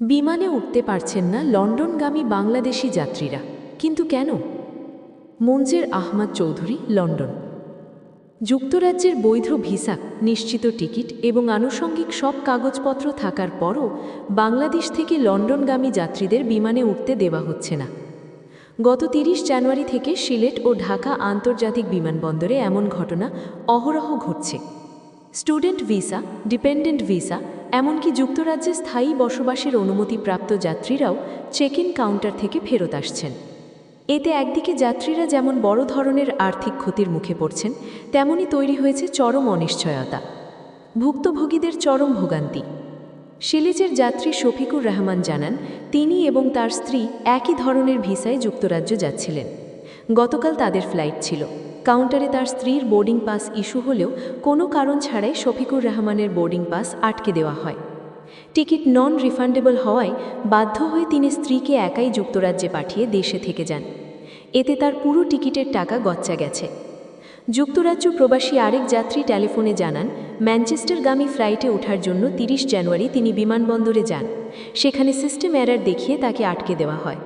বিমানে উঠতে পারছেন না লন্ডনগামী বাংলাদেশি যাত্রীরা, কিন্তু কেন? মঞ্জের আহমদ চৌধুরী, লন্ডন। যুক্তরাজ্যের বৈধ ভিসা, নিশ্চিত টিকিট এবং আনুষঙ্গিক সব কাগজপত্র থাকার পরও বাংলাদেশ থেকে লন্ডনগামী যাত্রীদের বিমানে উঠতে দেওয়া হচ্ছে না। গত ৩০ জানুয়ারি থেকে সিলেট ও ঢাকা আন্তর্জাতিক বিমানবন্দরে এমন ঘটনা অহরহ ঘটছে। স্টুডেন্ট ভিসা, ডিপেন্ডেন্ট ভিসা, এমনকি যুক্তরাজ্যে স্থায়ী বসবাসের অনুমতিপ্রাপ্ত যাত্রীরাও চেক ইন কাউন্টার থেকে ফেরত আসছেন। এতে একদিকে যাত্রীরা যেমন বড় ধরনের আর্থিক ক্ষতির মুখে পড়ছেন, তেমনি তৈরি হয়েছে চরম অনিশ্চয়তা, ভুক্তভোগীদের চরম ভোগান্তি। সিলেটের যাত্রী শফিকুর রহমান জানান, তিনি এবং তার স্ত্রী একই ধরনের ভিসায় যুক্তরাজ্য যাচ্ছিলেন। গতকাল তাদের ফ্লাইট ছিল। কাউন্টারে তার স্ত্রীর বোর্ডিং পাস ইস্যু হলেও কোনো কারণ ছাড়াই শফিকুর রহমানের বোর্ডিং পাস আটকে দেওয়া হয়। টিকিট নন রিফান্ডেবল হওয়ায় বাধ্য হয়ে তিনি স্ত্রীকে একাই যুক্তরাজ্যে পাঠিয়ে দেশে থেকে যান। এতে তার পুরো টিকিটের টাকা গচ্চা গেছে। যুক্তরাজ্য প্রবাসী আরেক যাত্রী টেলিফোনে জানান, ম্যানচেস্টারগামী ফ্লাইটে ওঠার জন্য ৩০ জানুয়ারি তিনি বিমানবন্দরে যান। সেখানে সিস্টেম এরার দেখিয়ে তাকে আটকে দেওয়া হয়।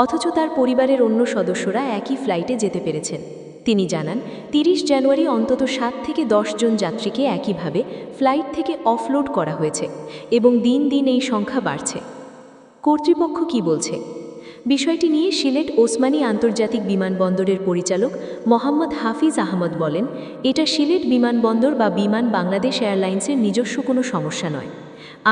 অথচ তার পরিবারের অন্য সদস্যরা একই ফ্লাইটে যেতে পেরেছেন। তিনি জানান, ৩০ জানুয়ারি অন্তত ৭ থেকে ১০ জন যাত্রীকে একইভাবে ফ্লাইট থেকে অফলোড করা হয়েছে এবং দিন দিন এই সংখ্যা বাড়ছে। কর্তৃপক্ষ কি বলছে? বিষয়টি নিয়ে সিলেট ওসমানী আন্তর্জাতিক বিমানবন্দরের পরিচালক মোহাম্মদ হাফিজ আহমদ বলেন, এটা সিলেট বিমানবন্দর বা বিমান বাংলাদেশ এয়ারলাইন্সের নিজস্ব কোনো সমস্যা নয়।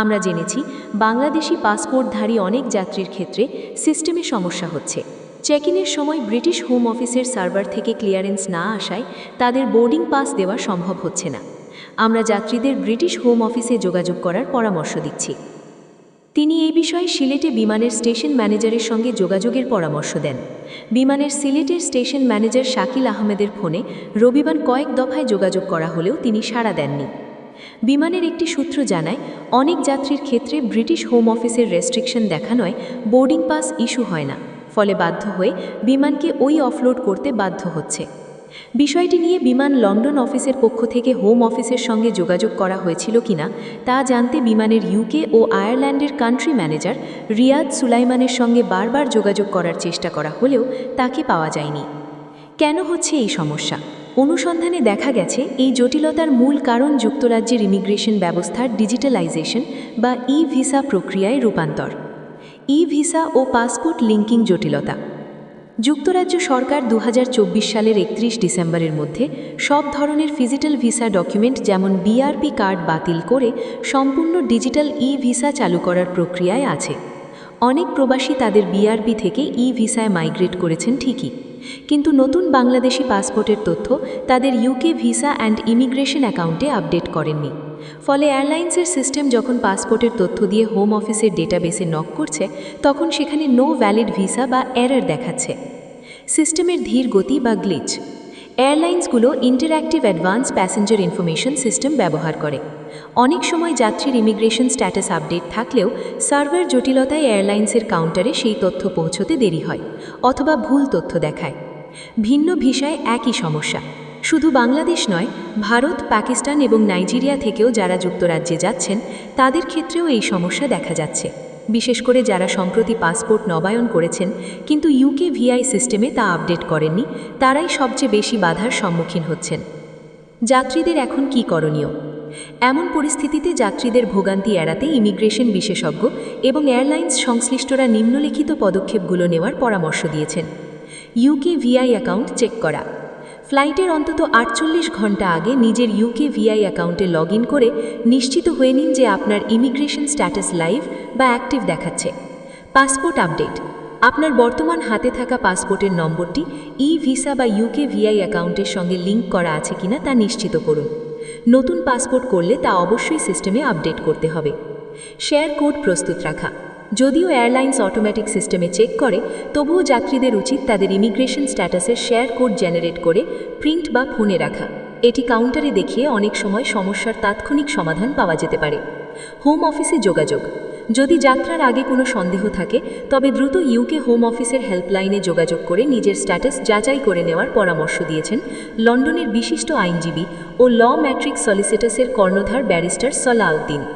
আমরা জেনেছি, বাংলাদেশি পাসপোর্টধারী অনেক যাত্রীর ক্ষেত্রে সিস্টেমে সমস্যা হচ্ছে। চেক ইনের সময় ব্রিটিশ হোম অফিসের সার্ভার থেকে ক্লিয়ারেন্স না আসায় তাদের বোর্ডিং পাস দেওয়া সম্ভব হচ্ছে না। আমরা যাত্রীদের ব্রিটিশ হোম অফিসে যোগাযোগ করার পরামর্শ দিচ্ছি। তিনি এই বিষয়ে সিলেটে বিমানের স্টেশন ম্যানেজারের সঙ্গে যোগাযোগের পরামর্শ দেন। বিমানের সিলেটের স্টেশন ম্যানেজার শাকিল আহমেদের ফোনে রবিবার কয়েক দফায় যোগাযোগ করা হলেও তিনি সাড়া দেননি। বিমানের একটি সূত্র জানায়, অনেক যাত্রীর ক্ষেত্রে ব্রিটিশ হোম অফিসের রেস্ট্রিকশন দেখানোয় বোর্ডিং পাস ইস্যু হয় না, ফলে বাধ্য হয়ে বিমানকে ওই অফলোড করতে বাধ্য হচ্ছে। বিষয়টি নিয়ে বিমান লন্ডন অফিসের পক্ষ থেকে হোম অফিসের সঙ্গে যোগাযোগ করা হয়েছিল কিনা তা জানতে বিমানের ইউকে ও আয়ারল্যান্ডের কান্ট্রি ম্যানেজার রিয়াদ সুলাইমানের সঙ্গে বারবার যোগাযোগ করার চেষ্টা করা হলেও তাকে পাওয়া যায়নি। কেন হচ্ছে এই সমস্যা? অনুসন্ধানে দেখা গেছে, এই জটিলতার মূল কারণ যুক্তরাজ্যের ইমিগ্রেশন ব্যবস্থার ডিজিটালাইজেশন বা ই ভিসা প্রক্রিয়ায় রূপান্তর। ই ভিসা ও পাসপোর্ট লিঙ্কিং জটিলতা। যুক্তরাজ্য সরকার ২০২৪ সালের ৩১ ডিসেম্বরের মধ্যে সব ধরনের ফিজিক্যাল ভিসা ডকুমেন্ট যেমন বিআরপি কার্ড বাতিল করে সম্পূর্ণ ডিজিটাল ই ভিসা চালু করার প্রক্রিয়ায় আছে। অনেক প্রবাসী তাদের বিআরপি থেকে ই ভিসায় মাইগ্রেট করেছেন ঠিকই, কিন্তু নতুন বাংলাদেশি পাসপোর্টের তথ্য তাদের ইউকে ভিসা অ্যান্ড ইমিগ্রেশন অ্যাকাউন্টে আপডেট করেননি। ফলে এয়ারলাইন্সের সিস্টেম যখন পাসপোর্টের তথ্য দিয়ে হোম অফিসের ডেটাবেসে নক করছে, তখন সেখানে নো ভ্যালিড ভিসা বা এরর দেখাচ্ছে। সিস্টেমের ধীর গতি বা গ্লিচ। এয়ারলাইন্সগুলো interactive advance passenger information system ব্যবহার করে। অনেক সময় যাত্রীর ইমিগ্রেশন স্ট্যাটাস আপডেট থাকলেও সার্ভার জটিলতায় এয়ারলাইন্সের কাউন্টারে সেই তথ্য পৌঁছতে দেরি হয় অথবা ভুল তথ্য দেখায়। ভিন্ন ভিসায় একই সমস্যা। শুধু বাংলাদেশ নয়, ভারত, পাকিস্তান এবং নাইজেরিয়া থেকেও যারা যুক্তরাজ্যে যাচ্ছেন তাদের ক্ষেত্রেও এই সমস্যা দেখা যাচ্ছে। বিশেষ করে যারা সম্প্রতি পাসপোর্ট নবায়ন করেছেন কিন্তু ইউকে ভিআই সিস্টেমে তা আপডেট করেননি, তারাই সবচেয়ে বেশি বাধার সম্মুখীন হচ্ছেন। যাত্রীদের এখন কি করণীয়? এমন পরিস্থিতিতে যাত্রীদের ভোগান্তি এড়াতে ইমিগ্রেশন বিশেষজ্ঞ এবং এয়ারলাইন্স সংশ্লিষ্টরা নিম্নলিখিত পদক্ষেপগুলো নেওয়ার পরামর্শ দিয়েছেন। ইউকে ভিআই অ্যাকাউন্ট চেক করা। ফ্লাইটের অন্তত ৪৮ ঘন্টা আগে নিজের ইউকে ভিআই অ্যাকাউন্টে লগ ইন করে নিশ্চিত হয়ে নিন যে আপনার ইমিগ্রেশন স্ট্যাটাস লাইভ বা অ্যাক্টিভ দেখাচ্ছে। Passport update. আপনার বর্তমান হাতে থাকা পাসপোর্টের নম্বরটি ই ভিসা বা ইউকে ভিআই অ্যাকাউন্টের সঙ্গে লিঙ্ক করা আছে কিনা তা নিশ্চিত করুন। নতুন পাসপোর্ট করলে তা অবশ্যই সিস্টেমে আপডেট করতে হবে। শেয়ার কোড প্রস্তুত রাখা। যদিও এয়ারলাইন্স অটোমেটিক সিস্টেমে চেক করে, তবুও যাত্রীদের উচিত তাদের ইমিগ্রেশন স্ট্যাটাসের শেয়ার কোড জেনারেট করে প্রিন্ট বা ফোনে রাখা। এটি কাউন্টারে দেখিয়ে অনেক সময় সমস্যার তাৎক্ষণিক সমাধান পাওয়া যেতে পারে। হোম অফিসে যোগাযোগ। যদি যাত্রার আগে কোনো সন্দেহ থাকে, তবে দ্রুত ইউকে হোম অফিসের হেল্পলাইনে যোগাযোগ করে নিজের স্ট্যাটাস যাচাই করে নেওয়ার পরামর্শ দিয়েছেন লন্ডনের বিশিষ্ট আইনজীবী ও ল ম্যাট্রিক সলিসিটার্সের কর্ণধার ব্যারিস্টার সালাউদ্দিন।